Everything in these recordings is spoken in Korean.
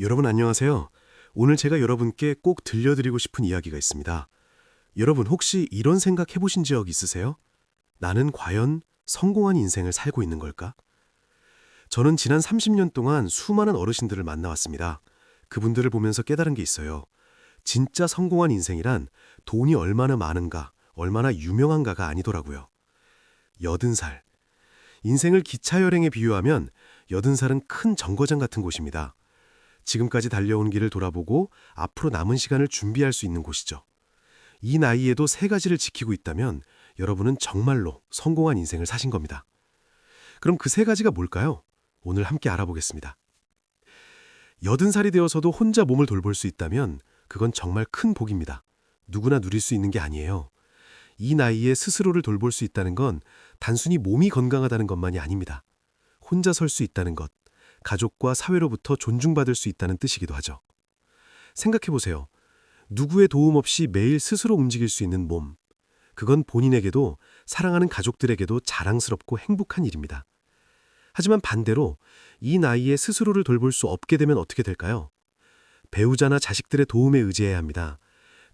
여러분 안녕하세요. 오늘 제가 여러분께 꼭 들려드리고 싶은 이야기가 있습니다. 여러분 혹시 이런 생각 해보신 적 있으세요? 나는 과연 성공한 인생을 살고 있는 걸까? 저는 지난 30년 동안 수많은 어르신들을 만나왔습니다. 그분들을 보면서 깨달은 게 있어요. 진짜 성공한 인생이란 돈이 얼마나 많은가, 얼마나 유명한가가 아니더라고요. 80살. 인생을 기차 여행에 비유하면 80살은 큰 정거장 같은 곳입니다. 지금까지 달려온 길을 돌아보고 앞으로 남은 시간을 준비할 수 있는 곳이죠. 이 나이에도 세 가지를 지키고 있다면 여러분은 정말로 성공한 인생을 사신 겁니다. 그럼 그 세 가지가 뭘까요? 오늘 함께 알아보겠습니다. 80살이 되어서도 혼자 몸을 돌볼 수 있다면 그건 정말 큰 복입니다. 누구나 누릴 수 있는 게 아니에요. 이 나이에 스스로를 돌볼 수 있다는 건 단순히 몸이 건강하다는 것만이 아닙니다. 혼자 설 수 있다는 것, 가족과 사회로부터 존중받을 수 있다는 뜻이기도 하죠. 생각해보세요. 누구의 도움 없이 매일 스스로 움직일 수 있는 몸. 그건 본인에게도 사랑하는 가족들에게도 자랑스럽고 행복한 일입니다. 하지만 반대로 이 나이에 스스로를 돌볼 수 없게 되면 어떻게 될까요? 배우자나 자식들의 도움에 의지해야 합니다.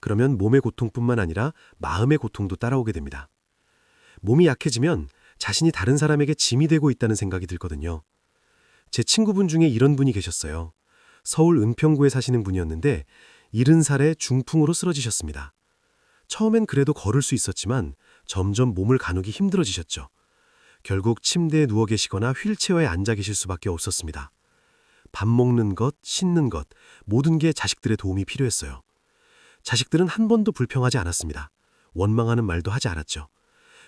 그러면 몸의 고통뿐만 아니라 마음의 고통도 따라오게 됩니다. 몸이 약해지면 자신이 다른 사람에게 짐이 되고 있다는 생각이 들거든요. 제 친구분 중에 이런 분이 계셨어요. 서울 은평구에 사시는 분이었는데 70살에 중풍으로 쓰러지셨습니다. 처음엔 그래도 걸을 수 있었지만 점점 몸을 가누기 힘들어지셨죠. 결국 침대에 누워 계시거나 휠체어에 앉아 계실 수밖에 없었습니다. 밥 먹는 것, 씻는 것, 모든 게 자식들의 도움이 필요했어요. 자식들은 한 번도 불평하지 않았습니다. 원망하는 말도 하지 않았죠.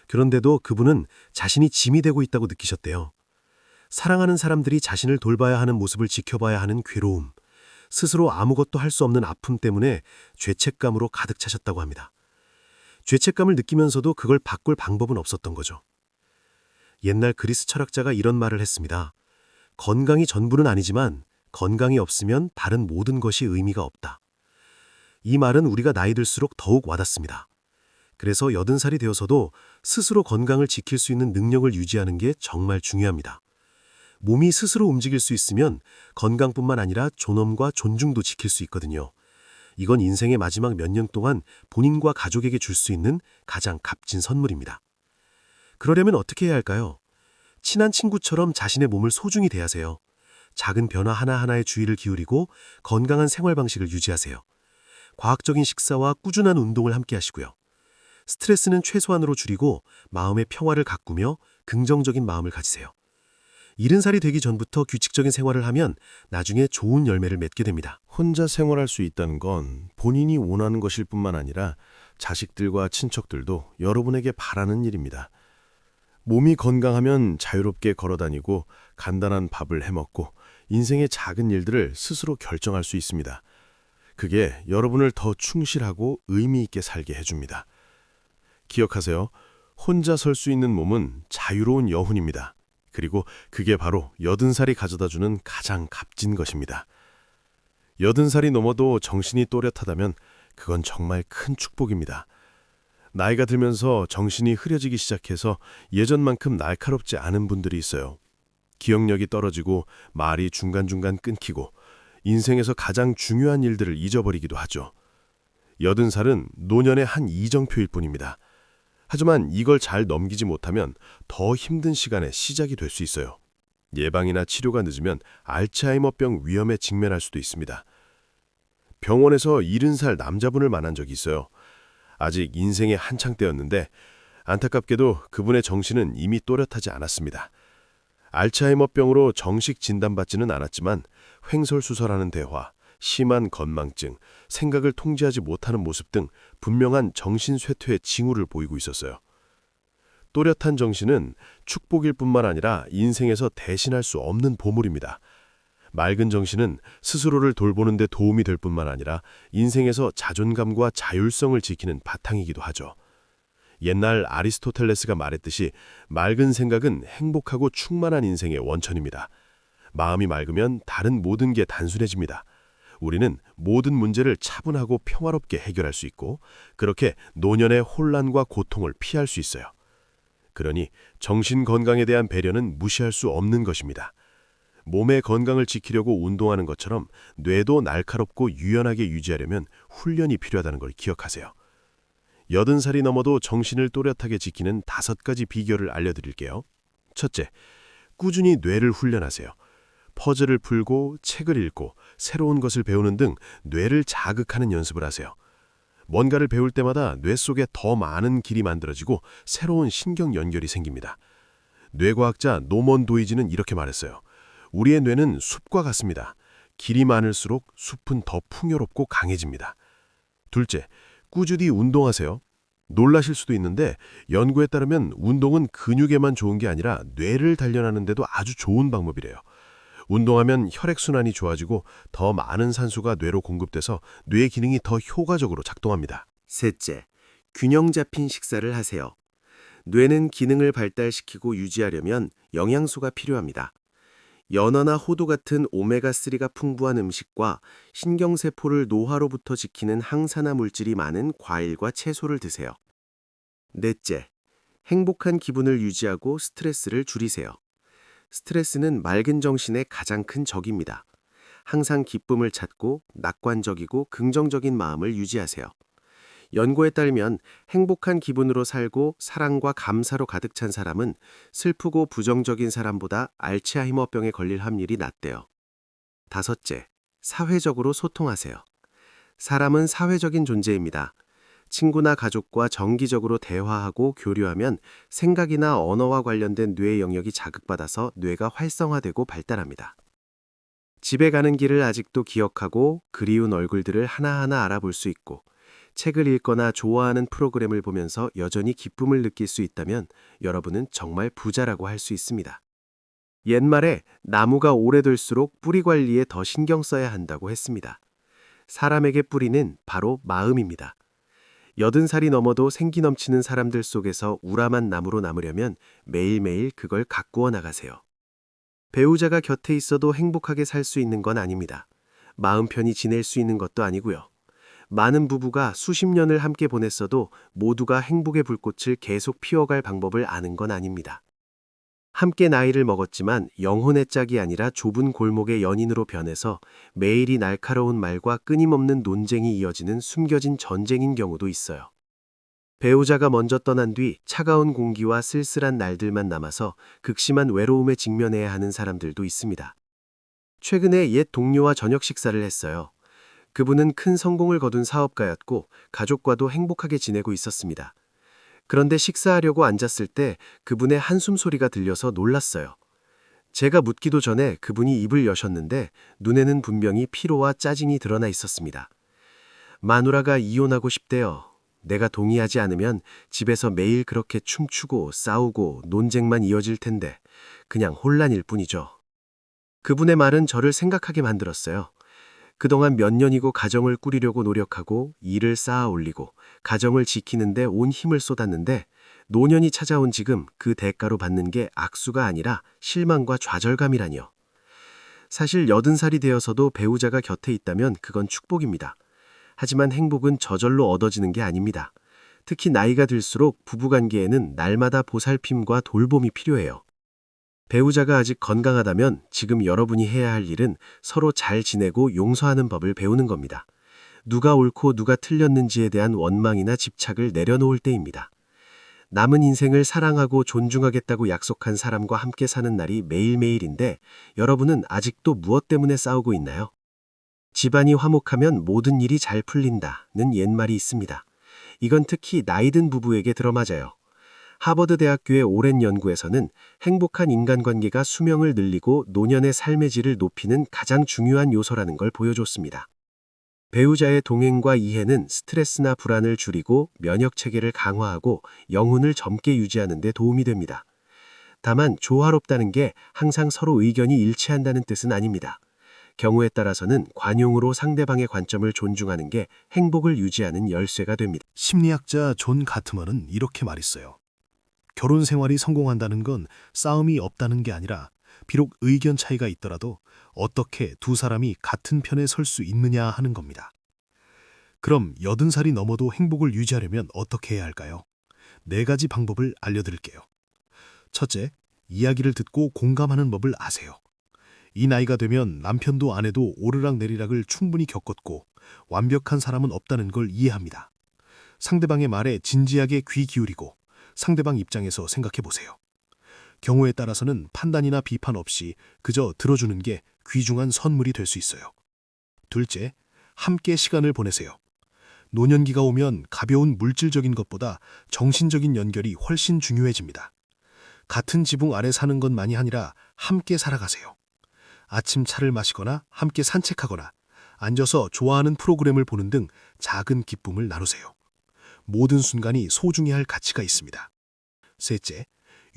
그런데도 그분은 자신이 짐이 되고 있다고 느끼셨대요. 사랑하는 사람들이 자신을 돌봐야 하는 모습을 지켜봐야 하는 괴로움, 스스로 아무것도 할 수 없는 아픔 때문에 죄책감으로 가득 차셨다고 합니다. 죄책감을 느끼면서도 그걸 바꿀 방법은 없었던 거죠. 옛날 그리스 철학자가 이런 말을 했습니다. 건강이 전부는 아니지만 건강이 없으면 다른 모든 것이 의미가 없다. 이 말은 우리가 나이 들수록 더욱 와닿습니다. 그래서 80살이 되어서도 스스로 건강을 지킬 수 있는 능력을 유지하는 게 정말 중요합니다. 몸이 스스로 움직일 수 있으면 건강뿐만 아니라 존엄과 존중도 지킬 수 있거든요. 이건 인생의 마지막 몇 년 동안 본인과 가족에게 줄 수 있는 가장 값진 선물입니다. 그러려면 어떻게 해야 할까요? 친한 친구처럼 자신의 몸을 소중히 대하세요. 작은 변화 하나하나에 주의를 기울이고 건강한 생활 방식을 유지하세요. 과학적인 식사와 꾸준한 운동을 함께 하시고요. 스트레스는 최소한으로 줄이고 마음의 평화를 가꾸며 긍정적인 마음을 가지세요. 70살이 되기 전부터 규칙적인 생활을 하면 나중에 좋은 열매를 맺게 됩니다. 혼자 생활할 수 있다는 건 본인이 원하는 것일 뿐만 아니라 자식들과 친척들도 여러분에게 바라는 일입니다. 몸이 건강하면 자유롭게 걸어다니고 간단한 밥을 해먹고 인생의 작은 일들을 스스로 결정할 수 있습니다. 그게 여러분을 더 충실하고 의미 있게 살게 해줍니다. 기억하세요. 혼자 설 수 있는 몸은 자유로운 여훈입니다. 그리고 그게 바로 80살이 가져다주는 가장 값진 것입니다. 80살이 넘어도 정신이 또렷하다면 그건 정말 큰 축복입니다. 나이가 들면서 정신이 흐려지기 시작해서 예전만큼 날카롭지 않은 분들이 있어요. 기억력이 떨어지고 말이 중간중간 끊기고 인생에서 가장 중요한 일들을 잊어버리기도 하죠. 80살은 노년의 한 이정표일 뿐입니다. 하지만 이걸 잘 넘기지 못하면 더 힘든 시간의 시작이 될 수 있어요. 예방이나 치료가 늦으면 알츠하이머병 위험에 직면할 수도 있습니다. 병원에서 70살 남자분을 만난 적이 있어요. 아직 인생의 한창 때였는데 안타깝게도 그분의 정신은 이미 또렷하지 않았습니다. 알츠하이머병으로 정식 진단받지는 않았지만 횡설수설하는 대화, 심한 건망증, 생각을 통제하지 못하는 모습 등 분명한 정신쇠퇴의 징후를 보이고 있었어요. 또렷한 정신은 축복일 뿐만 아니라 인생에서 대신할 수 없는 보물입니다. 맑은 정신은 스스로를 돌보는 데 도움이 될 뿐만 아니라 인생에서 자존감과 자율성을 지키는 바탕이기도 하죠. 옛날 아리스토텔레스가 말했듯이 맑은 생각은 행복하고 충만한 인생의 원천입니다. 마음이 맑으면 다른 모든 게 단순해집니다. 우리는 모든 문제를 차분하고 평화롭게 해결할 수 있고 그렇게 노년의 혼란과 고통을 피할 수 있어요. 그러니 정신 건강에 대한 배려는 무시할 수 없는 것입니다. 몸의 건강을 지키려고 운동하는 것처럼 뇌도 날카롭고 유연하게 유지하려면 훈련이 필요하다는 걸 기억하세요. 80살이 넘어도 정신을 또렷하게 지키는 5가지 비결을 알려드릴게요. 첫째, 꾸준히 뇌를 훈련하세요. 퍼즐을 풀고 책을 읽고 새로운 것을 배우는 등 뇌를 자극하는 연습을 하세요. 뭔가를 배울 때마다 뇌 속에 더 많은 길이 만들어지고 새로운 신경 연결이 생깁니다. 뇌과학자 노먼 도이지는 이렇게 말했어요. 우리의 뇌는 숲과 같습니다. 길이 많을수록 숲은 더 풍요롭고 강해집니다. 둘째, 꾸준히 운동하세요. 놀라실 수도 있는데 연구에 따르면 운동은 근육에만 좋은 게 아니라 뇌를 단련하는 데도 아주 좋은 방법이래요. 운동하면 혈액순환이 좋아지고 더 많은 산소가 뇌로 공급돼서 뇌 기능이 더 효과적으로 작동합니다. 셋째, 균형 잡힌 식사를 하세요. 뇌는 기능을 발달시키고 유지하려면 영양소가 필요합니다. 연어나 호두 같은 오메가3가 풍부한 음식과 신경세포를 노화로부터 지키는 항산화 물질이 많은 과일과 채소를 드세요. 넷째, 행복한 기분을 유지하고 스트레스를 줄이세요. 스트레스는 맑은 정신의 가장 큰 적입니다. 항상 기쁨을 찾고 낙관적이고 긍정적인 마음을 유지하세요. 연구에 따르면 행복한 기분으로 살고 사랑과 감사로 가득 찬 사람은 슬프고 부정적인 사람보다 알츠하이머병에 걸릴 확률이 낮대요. 다섯째, 사회적으로 소통하세요. 사람은 사회적인 존재입니다. 친구나 가족과 정기적으로 대화하고 교류하면 생각이나 언어와 관련된 뇌 영역이 자극받아서 뇌가 활성화되고 발달합니다. 집에 가는 길을 아직도 기억하고 그리운 얼굴들을 하나하나 알아볼 수 있고 책을 읽거나 좋아하는 프로그램을 보면서 여전히 기쁨을 느낄 수 있다면 여러분은 정말 부자라고 할 수 있습니다. 옛말에 나무가 오래될수록 뿌리 관리에 더 신경 써야 한다고 했습니다. 사람에게 뿌리는 바로 마음입니다. 80살이 넘어도 생기 넘치는 사람들 속에서 우람한 나무로 남으려면 매일매일 그걸 가꾸어 나가세요. 배우자가 곁에 있어도 행복하게 살 수 있는 건 아닙니다. 마음 편히 지낼 수 있는 것도 아니고요. 많은 부부가 수십 년을 함께 보냈어도 모두가 행복의 불꽃을 계속 피워갈 방법을 아는 건 아닙니다. 함께 나이를 먹었지만 영혼의 짝이 아니라 좁은 골목의 연인으로 변해서 매일이 날카로운 말과 끊임없는 논쟁이 이어지는 숨겨진 전쟁인 경우도 있어요. 배우자가 먼저 떠난 뒤 차가운 공기와 쓸쓸한 날들만 남아서 극심한 외로움에 직면해야 하는 사람들도 있습니다. 최근에 옛 동료와 저녁 식사를 했어요. 그분은 큰 성공을 거둔 사업가였고 가족과도 행복하게 지내고 있었습니다. 그런데 식사하려고 앉았을 때 그분의 한숨 소리가 들려서 놀랐어요. 제가 묻기도 전에 그분이 입을 여셨는데 눈에는 분명히 피로와 짜증이 드러나 있었습니다. 마누라가 이혼하고 싶대요. 내가 동의하지 않으면 집에서 매일 그렇게 춤추고 싸우고 논쟁만 이어질 텐데 그냥 혼란일 뿐이죠. 그분의 말은 저를 생각하게 만들었어요. 그동안 몇 년이고 가정을 꾸리려고 노력하고 일을 쌓아 올리고 가정을 지키는데 온 힘을 쏟았는데 노년이 찾아온 지금 그 대가로 받는 게 악수가 아니라 실망과 좌절감이라니요. 사실 80살이 되어서도 배우자가 곁에 있다면 그건 축복입니다. 하지만 행복은 저절로 얻어지는 게 아닙니다. 특히 나이가 들수록 부부관계에는 날마다 보살핌과 돌봄이 필요해요. 배우자가 아직 건강하다면 지금 여러분이 해야 할 일은 서로 잘 지내고 용서하는 법을 배우는 겁니다. 누가 옳고 누가 틀렸는지에 대한 원망이나 집착을 내려놓을 때입니다. 남은 인생을 사랑하고 존중하겠다고 약속한 사람과 함께 사는 날이 매일매일인데 여러분은 아직도 무엇 때문에 싸우고 있나요? 집안이 화목하면 모든 일이 잘 풀린다는 옛말이 있습니다. 이건 특히 나이든 부부에게 들어맞아요. 하버드 대학교의 오랜 연구에서는 행복한 인간관계가 수명을 늘리고 노년의 삶의 질을 높이는 가장 중요한 요소라는 걸 보여줬습니다. 배우자의 동행과 이해는 스트레스나 불안을 줄이고 면역체계를 강화하고 영혼을 젊게 유지하는 데 도움이 됩니다. 다만 조화롭다는 게 항상 서로 의견이 일치한다는 뜻은 아닙니다. 경우에 따라서는 관용으로 상대방의 관점을 존중하는 게 행복을 유지하는 열쇠가 됩니다. 심리학자 존 가트먼은 이렇게 말했어요. 결혼 생활이 성공한다는 건 싸움이 없다는 게 아니라 비록 의견 차이가 있더라도 어떻게 두 사람이 같은 편에 설 수 있느냐 하는 겁니다. 그럼 80살이 넘어도 행복을 유지하려면 어떻게 해야 할까요? 4가지 방법을 알려드릴게요. 첫째, 이야기를 듣고 공감하는 법을 아세요. 이 나이가 되면 남편도 아내도 오르락내리락을 충분히 겪었고 완벽한 사람은 없다는 걸 이해합니다. 상대방의 말에 진지하게 귀 기울이고 상대방 입장에서 생각해 보세요. 경우에 따라서는 판단이나 비판 없이 그저 들어주는 게 귀중한 선물이 될 수 있어요. 둘째, 함께 시간을 보내세요. 노년기가 오면 가벼운 물질적인 것보다 정신적인 연결이 훨씬 중요해집니다. 같은 지붕 아래 사는 것만이 아니라 함께 살아가세요. 아침 차를 마시거나 함께 산책하거나 앉아서 좋아하는 프로그램을 보는 등 작은 기쁨을 나누세요. 모든 순간이 소중히 할 가치가 있습니다. 셋째,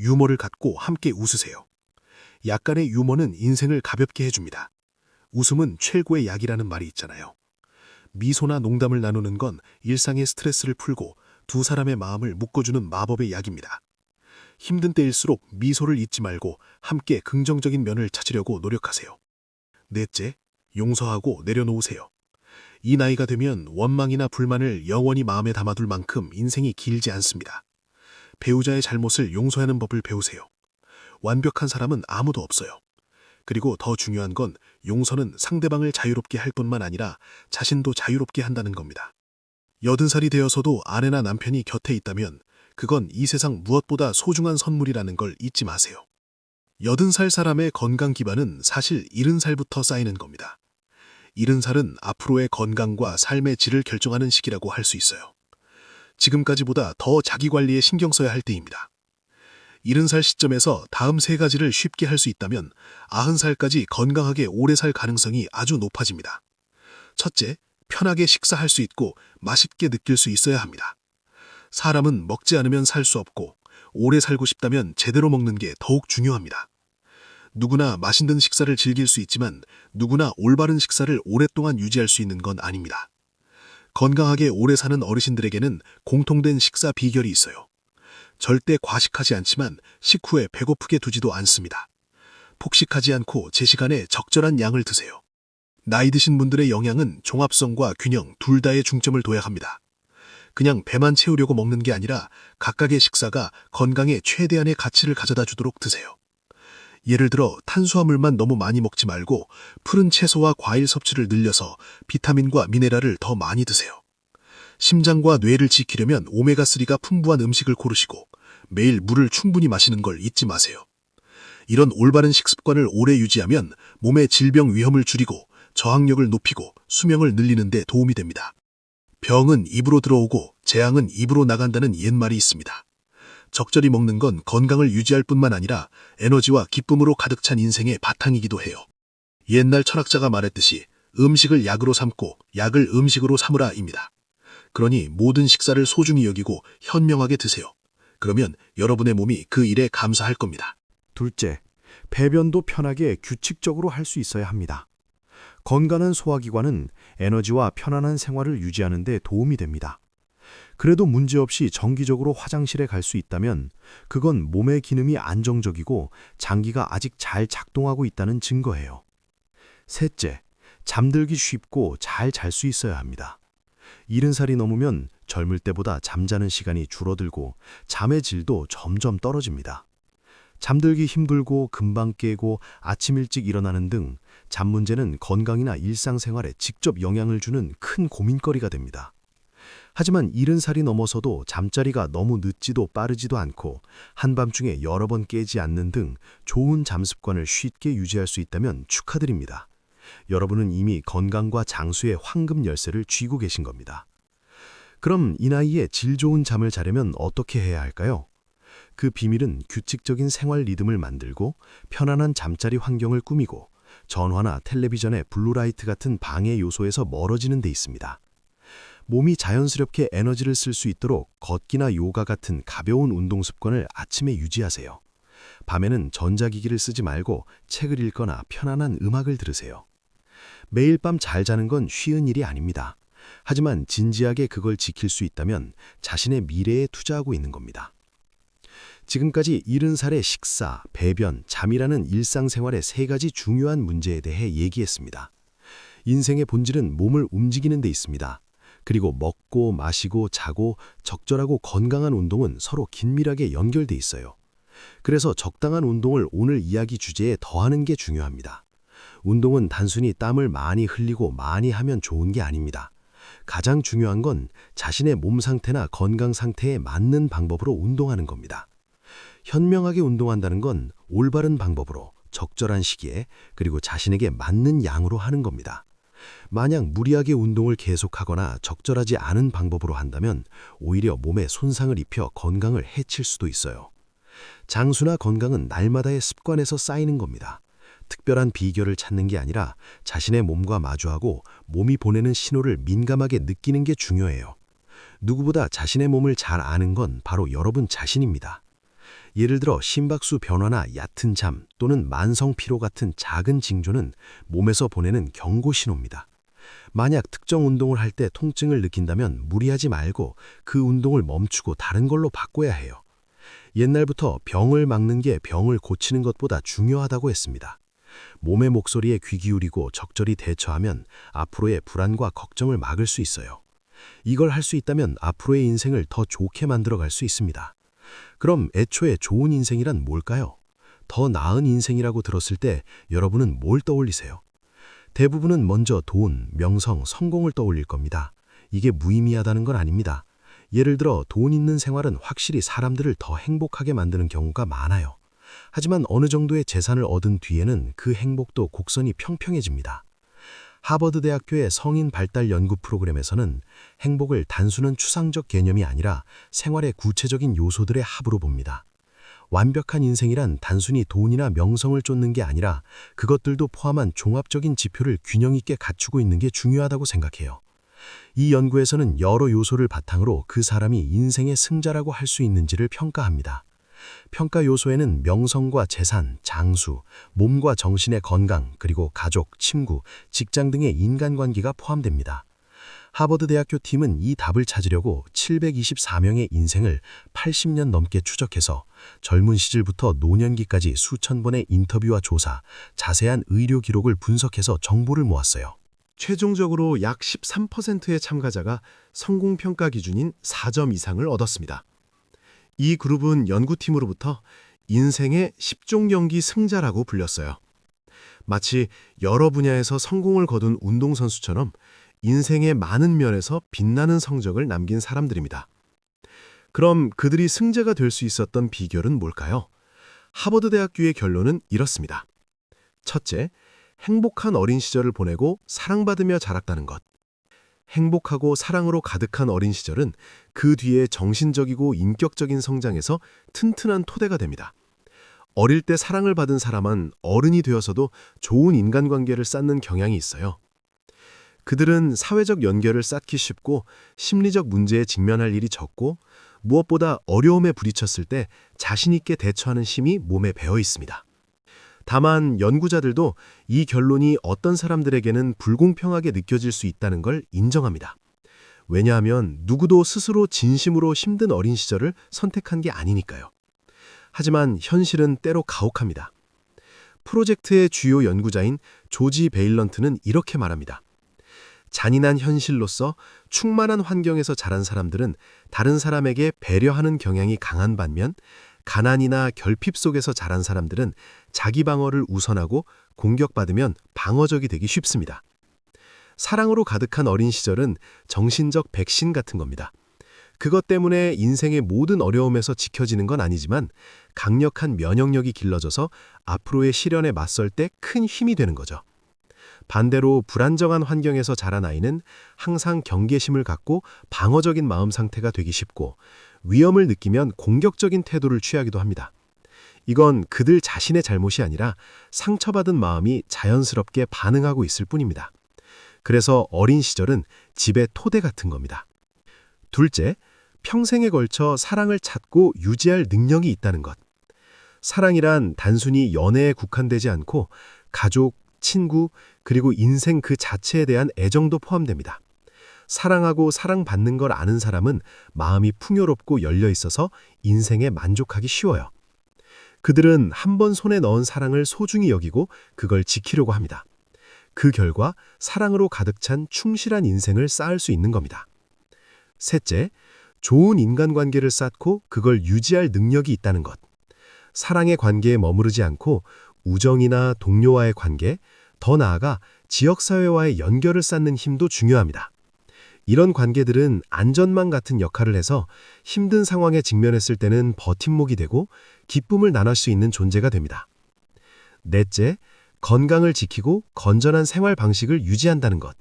유머를 갖고 함께 웃으세요. 약간의 유머는 인생을 가볍게 해줍니다. 웃음은 최고의 약이라는 말이 있잖아요. 미소나 농담을 나누는 건 일상의 스트레스를 풀고 두 사람의 마음을 묶어주는 마법의 약입니다. 힘든 때일수록 미소를 잊지 말고 함께 긍정적인 면을 찾으려고 노력하세요. 넷째, 용서하고 내려놓으세요. 이 나이가 되면 원망이나 불만을 영원히 마음에 담아둘 만큼 인생이 길지 않습니다. 배우자의 잘못을 용서하는 법을 배우세요. 완벽한 사람은 아무도 없어요. 그리고 더 중요한 건 용서는 상대방을 자유롭게 할 뿐만 아니라 자신도 자유롭게 한다는 겁니다. 80살이 되어서도 아내나 남편이 곁에 있다면 그건 이 세상 무엇보다 소중한 선물이라는 걸 잊지 마세요. 80살 사람의 건강 기반은 사실 70살부터 쌓이는 겁니다. 70살은 앞으로의 건강과 삶의 질을 결정하는 시기라고 할 수 있어요. 지금까지보다 더 자기관리에 신경 써야 할 때입니다. 70살 시점에서 다음 세 가지를 쉽게 할 수 있다면 90살까지 건강하게 오래 살 가능성이 아주 높아집니다. 첫째, 편하게 식사할 수 있고 맛있게 느낄 수 있어야 합니다. 사람은 먹지 않으면 살 수 없고 오래 살고 싶다면 제대로 먹는 게 더욱 중요합니다. 누구나 맛있는 식사를 즐길 수 있지만 누구나 올바른 식사를 오랫동안 유지할 수 있는 건 아닙니다. 건강하게 오래 사는 어르신들에게는 공통된 식사 비결이 있어요. 절대 과식하지 않지만 식후에 배고프게 두지도 않습니다. 폭식하지 않고 제 시간에 적절한 양을 드세요. 나이 드신 분들의 영양은 종합성과 균형 둘 다에 중점을 둬야 합니다. 그냥 배만 채우려고 먹는 게 아니라 각각의 식사가 건강에 최대한의 가치를 가져다 주도록 드세요. 예를 들어 탄수화물만 너무 많이 먹지 말고 푸른 채소와 과일 섭취를 늘려서 비타민과 미네랄을 더 많이 드세요. 심장과 뇌를 지키려면 오메가3가 풍부한 음식을 고르시고 매일 물을 충분히 마시는 걸 잊지 마세요. 이런 올바른 식습관을 오래 유지하면 몸의 질병 위험을 줄이고 저항력을 높이고 수명을 늘리는 데 도움이 됩니다. 병은 입으로 들어오고 재앙은 입으로 나간다는 옛말이 있습니다. 적절히 먹는 건 건강을 유지할 뿐만 아니라 에너지와 기쁨으로 가득 찬 인생의 바탕이기도 해요. 옛날 철학자가 말했듯이 음식을 약으로 삼고 약을 음식으로 삼으라입니다. 그러니 모든 식사를 소중히 여기고 현명하게 드세요. 그러면 여러분의 몸이 그 일에 감사할 겁니다. 둘째, 배변도 편하게 규칙적으로 할 수 있어야 합니다. 건강한 소화기관은 에너지와 편안한 생활을 유지하는 데 도움이 됩니다. 그래도 문제없이 정기적으로 화장실에 갈 수 있다면 그건 몸의 기능이 안정적이고 장기가 아직 잘 작동하고 있다는 증거예요. 셋째, 잠들기 쉽고 잘 잘 수 있어야 합니다. 70살이 넘으면 젊을 때보다 잠자는 시간이 줄어들고 잠의 질도 점점 떨어집니다. 잠들기 힘들고 금방 깨고 아침 일찍 일어나는 등 잠 문제는 건강이나 일상생활에 직접 영향을 주는 큰 고민거리가 됩니다. 하지만 70살이 넘어서도 잠자리가 너무 늦지도 빠르지도 않고 한밤중에 여러 번 깨지 않는 등 좋은 잠습관을 쉽게 유지할 수 있다면 축하드립니다. 여러분은 이미 건강과 장수의 황금 열쇠를 쥐고 계신 겁니다. 그럼 이 나이에 질 좋은 잠을 자려면 어떻게 해야 할까요? 그 비밀은 규칙적인 생활 리듬을 만들고 편안한 잠자리 환경을 꾸미고 전화나 텔레비전의 블루라이트 같은 방해 요소에서 멀어지는 데 있습니다. 몸이 자연스럽게 에너지를 쓸 수 있도록 걷기나 요가 같은 가벼운 운동 습관을 아침에 유지하세요. 밤에는 전자기기를 쓰지 말고 책을 읽거나 편안한 음악을 들으세요. 매일 밤 잘 자는 건 쉬운 일이 아닙니다. 하지만 진지하게 그걸 지킬 수 있다면 자신의 미래에 투자하고 있는 겁니다. 지금까지 70살의 식사, 배변, 잠이라는 일상생활의 세 가지 중요한 문제에 대해 얘기했습니다. 인생의 본질은 몸을 움직이는 데 있습니다. 그리고 먹고 마시고 자고 적절하고 건강한 운동은 서로 긴밀하게 연결돼 있어요. 그래서 적당한 운동을 오늘 이야기 주제에 더하는 게 중요합니다. 운동은 단순히 땀을 많이 흘리고 많이 하면 좋은 게 아닙니다. 가장 중요한 건 자신의 몸 상태나 건강 상태에 맞는 방법으로 운동하는 겁니다. 현명하게 운동한다는 건 올바른 방법으로 적절한 시기에 그리고 자신에게 맞는 양으로 하는 겁니다. 만약 무리하게 운동을 계속하거나 적절하지 않은 방법으로 한다면 오히려 몸에 손상을 입혀 건강을 해칠 수도 있어요. 장수나 건강은 날마다의 습관에서 쌓이는 겁니다. 특별한 비결을 찾는 게 아니라 자신의 몸과 마주하고 몸이 보내는 신호를 민감하게 느끼는 게 중요해요. 누구보다 자신의 몸을 잘 아는 건 바로 여러분 자신입니다. 예를 들어 심박수 변화나 얕은 잠 또는 만성 피로 같은 작은 징조는 몸에서 보내는 경고 신호입니다. 만약 특정 운동을 할 때 통증을 느낀다면 무리하지 말고 그 운동을 멈추고 다른 걸로 바꿔야 해요. 옛날부터 병을 막는 게 병을 고치는 것보다 중요하다고 했습니다. 몸의 목소리에 귀 기울이고 적절히 대처하면 앞으로의 불안과 걱정을 막을 수 있어요. 이걸 할 수 있다면 앞으로의 인생을 더 좋게 만들어갈 수 있습니다. 그럼 애초에 좋은 인생이란 뭘까요? 더 나은 인생이라고 들었을 때 여러분은 뭘 떠올리세요? 대부분은 먼저 돈, 명성, 성공을 떠올릴 겁니다. 이게 무의미하다는 건 아닙니다. 예를 들어 돈 있는 생활은 확실히 사람들을 더 행복하게 만드는 경우가 많아요. 하지만 어느 정도의 재산을 얻은 뒤에는 그 행복도 곡선이 평평해집니다. 하버드 대학교의 성인 발달 연구 프로그램에서는 행복을 단순한 추상적 개념이 아니라 생활의 구체적인 요소들의 합으로 봅니다. 완벽한 인생이란 단순히 돈이나 명성을 쫓는 게 아니라 그것들도 포함한 종합적인 지표를 균형 있게 갖추고 있는 게 중요하다고 생각해요. 이 연구에서는 여러 요소를 바탕으로 그 사람이 인생의 승자라고 할 수 있는지를 평가합니다. 평가 요소에는 명성과 재산, 장수, 몸과 정신의 건강, 그리고 가족, 친구, 직장 등의 인간관계가 포함됩니다. 하버드 대학교 팀은 이 답을 찾으려고 724명의 인생을 80년 넘게 추적해서 젊은 시절부터 노년기까지 수천 번의 인터뷰와 조사, 자세한 의료 기록을 분석해서 정보를 모았어요. 최종적으로 약 13%의 참가자가 성공평가 기준인 4점 이상을 얻었습니다. 이 그룹은 연구팀으로부터 인생의 10종 경기 승자라고 불렸어요. 마치 여러 분야에서 성공을 거둔 운동선수처럼 인생의 많은 면에서 빛나는 성적을 남긴 사람들입니다. 그럼 그들이 승자가 될 수 있었던 비결은 뭘까요? 하버드 대학교의 결론은 이렇습니다. 첫째, 행복한 어린 시절을 보내고 사랑받으며 자랐다는 것. 행복하고 사랑으로 가득한 어린 시절은 그 뒤에 정신적이고 인격적인 성장에서 튼튼한 토대가 됩니다. 어릴 때 사랑을 받은 사람은 어른이 되어서도 좋은 인간관계를 쌓는 경향이 있어요. 그들은 사회적 연결을 쌓기 쉽고 심리적 문제에 직면할 일이 적고 무엇보다 어려움에 부딪혔을 때 자신 있게 대처하는 힘이 몸에 배어 있습니다. 다만 연구자들도 이 결론이 어떤 사람들에게는 불공평하게 느껴질 수 있다는 걸 인정합니다. 왜냐하면 누구도 스스로 진심으로 힘든 어린 시절을 선택한 게 아니니까요. 하지만 현실은 때로 가혹합니다. 프로젝트의 주요 연구자인 조지 베일런트는 이렇게 말합니다. 잔인한 현실로서 충만한 환경에서 자란 사람들은 다른 사람에게 배려하는 경향이 강한 반면 가난이나 결핍 속에서 자란 사람들은 자기 방어를 우선하고 공격받으면 방어적이 되기 쉽습니다. 사랑으로 가득한 어린 시절은 정신적 백신 같은 겁니다. 그것 때문에 인생의 모든 어려움에서 지켜지는 건 아니지만 강력한 면역력이 길러져서 앞으로의 시련에 맞설 때 큰 힘이 되는 거죠. 반대로 불안정한 환경에서 자란 아이는 항상 경계심을 갖고 방어적인 마음 상태가 되기 쉽고 위험을 느끼면 공격적인 태도를 취하기도 합니다. 이건 그들 자신의 잘못이 아니라 상처받은 마음이 자연스럽게 반응하고 있을 뿐입니다. 그래서 어린 시절은 집의 토대 같은 겁니다. 둘째, 평생에 걸쳐 사랑을 찾고 유지할 능력이 있다는 것. 사랑이란 단순히 연애에 국한되지 않고 가족, 친구, 그리고 인생 그 자체에 대한 애정도 포함됩니다. 사랑하고 사랑받는 걸 아는 사람은 마음이 풍요롭고 열려 있어서 인생에 만족하기 쉬워요. 그들은 한 번 손에 넣은 사랑을 소중히 여기고 그걸 지키려고 합니다. 그 결과 사랑으로 가득 찬 충실한 인생을 쌓을 수 있는 겁니다. 셋째, 좋은 인간관계를 쌓고 그걸 유지할 능력이 있다는 것. 사랑의 관계에 머무르지 않고 우정이나 동료와의 관계, 더 나아가 지역사회와의 연결을 쌓는 힘도 중요합니다. 이런 관계들은 안전망 같은 역할을 해서 힘든 상황에 직면했을 때는 버팀목이 되고 기쁨을 나눌 수 있는 존재가 됩니다. 넷째, 건강을 지키고 건전한 생활 방식을 유지한다는 것.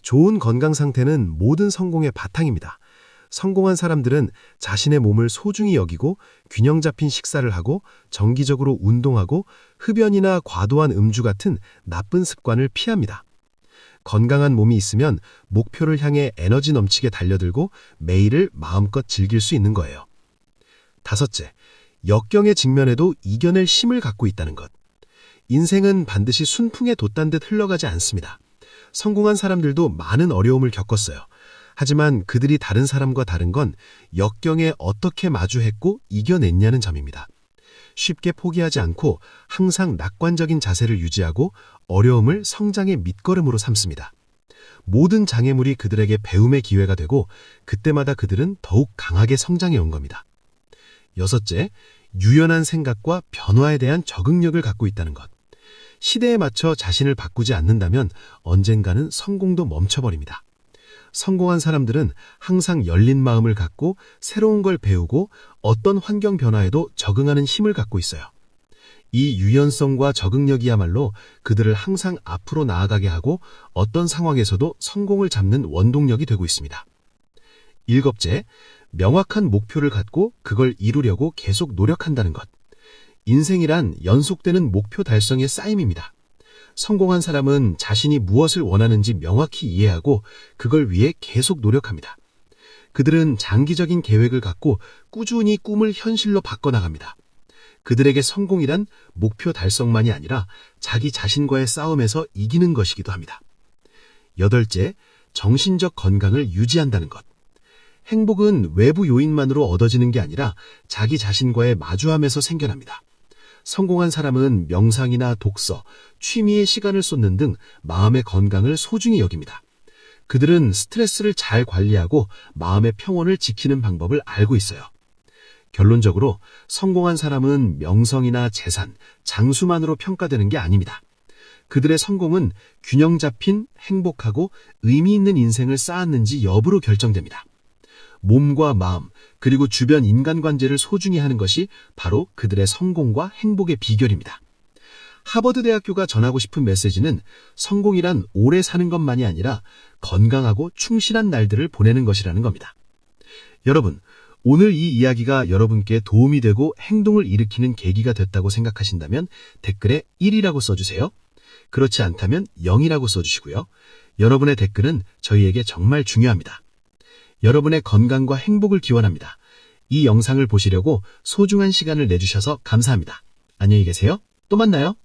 좋은 건강 상태는 모든 성공의 바탕입니다. 성공한 사람들은 자신의 몸을 소중히 여기고 균형 잡힌 식사를 하고 정기적으로 운동하고 흡연이나 과도한 음주 같은 나쁜 습관을 피합니다. 건강한 몸이 있으면 목표를 향해 에너지 넘치게 달려들고 매일을 마음껏 즐길 수 있는 거예요. 다섯째, 역경에 직면해도 이겨낼 힘을 갖고 있다는 것. 인생은 반드시 순풍에 돛단 듯 흘러가지 않습니다. 성공한 사람들도 많은 어려움을 겪었어요. 하지만 그들이 다른 사람과 다른 건 역경에 어떻게 마주했고 이겨냈냐는 점입니다. 쉽게 포기하지 않고 항상 낙관적인 자세를 유지하고 어려움을 성장의 밑거름으로 삼습니다. 모든 장애물이 그들에게 배움의 기회가 되고 그때마다 그들은 더욱 강하게 성장해 온 겁니다. 여섯째, 유연한 생각과 변화에 대한 적응력을 갖고 있다는 것. 시대에 맞춰 자신을 바꾸지 않는다면 언젠가는 성공도 멈춰버립니다. 성공한 사람들은 항상 열린 마음을 갖고 새로운 걸 배우고 어떤 환경 변화에도 적응하는 힘을 갖고 있어요. 이 유연성과 적응력이야말로 그들을 항상 앞으로 나아가게 하고 어떤 상황에서도 성공을 잡는 원동력이 되고 있습니다. 일곱째, 명확한 목표를 갖고 그걸 이루려고 계속 노력한다는 것. 인생이란 연속되는 목표 달성의 쌓임입니다. 성공한 사람은 자신이 무엇을 원하는지 명확히 이해하고 그걸 위해 계속 노력합니다. 그들은 장기적인 계획을 갖고 꾸준히 꿈을 현실로 바꿔나갑니다. 그들에게 성공이란 목표 달성만이 아니라 자기 자신과의 싸움에서 이기는 것이기도 합니다. 여덟째, 정신적 건강을 유지한다는 것. 행복은 외부 요인만으로 얻어지는 게 아니라 자기 자신과의 마주함에서 생겨납니다. 성공한 사람은 명상이나 독서, 취미에 시간을 쏟는 등 마음의 건강을 소중히 여깁니다. 그들은 스트레스를 잘 관리하고 마음의 평온을 지키는 방법을 알고 있어요. 결론적으로 성공한 사람은 명성이나 재산, 장수만으로 평가되는 게 아닙니다. 그들의 성공은 균형 잡힌 행복하고 의미 있는 인생을 쌓았는지 여부로 결정됩니다. 몸과 마음, 그리고 주변 인간관계를 소중히 하는 것이 바로 그들의 성공과 행복의 비결입니다. 하버드 대학교가 전하고 싶은 메시지는 성공이란 오래 사는 것만이 아니라 건강하고 충실한 날들을 보내는 것이라는 겁니다. 여러분, 오늘 이 이야기가 여러분께 도움이 되고 행동을 일으키는 계기가 됐다고 생각하신다면 댓글에 1이라고 써주세요. 그렇지 않다면 0이라고 써주시고요. 여러분의 댓글은 저희에게 정말 중요합니다. 여러분의 건강과 행복을 기원합니다. 이 영상을 보시려고 소중한 시간을 내주셔서 감사합니다. 안녕히 계세요. 또 만나요.